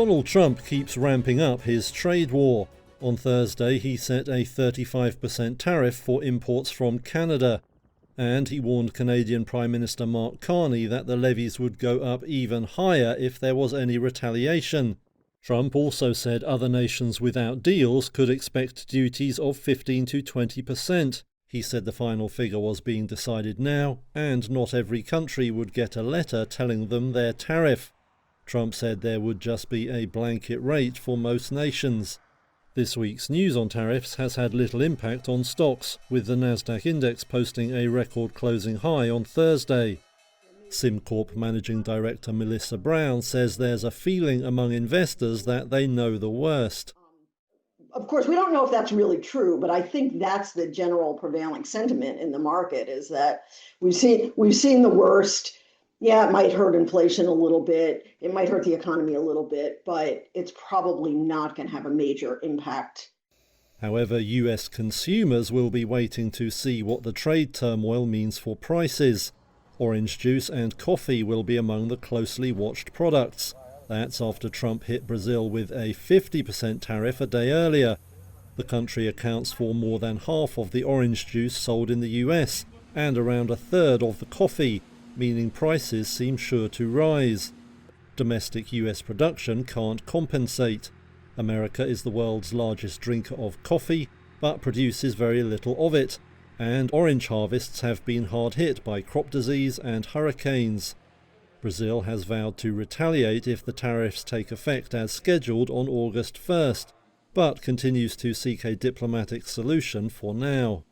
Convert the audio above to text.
Donald Trump keeps ramping up his trade war. On Thursday, he set a 35% tariff for imports from Canada, and he warned Canadian Prime Minister Mark Carney that the levies would go up even higher if there was any retaliation. Trump also said other nations without deals could expect duties of 15 to 20%. He said the final figure was being decided now, and not every country would get a letter telling them their tariff. Trump said there would just be a blanket rate for most nations. This week's news on tariffs has had little impact on stocks, with the Nasdaq index posting a record closing high on Thursday. SimCorp Managing Director Melissa Brown says there's a feeling among investors that they know the worst. Of course, we don't know if that's really true, but I think that's the general prevailing sentiment in the market, is that we've seen the worst. Yeah, it might hurt inflation a little bit. It might hurt the economy a little bit, but it's probably not going to have a major impact. However, US consumers will be waiting to see what the trade turmoil means for prices. Orange juice and coffee will be among the closely watched products. That's after Trump hit Brazil with a 50% tariff a day earlier. The country accounts for more than half of the orange juice sold in the US and around a third of the coffee, meaning prices seem sure to rise. Domestic US production can't compensate. America is the world's largest drinker of coffee, but produces very little of it, and orange harvests have been hard hit by crop disease and hurricanes. Brazil has vowed to retaliate if the tariffs take effect as scheduled on August 1st, but continues to seek a diplomatic solution for now.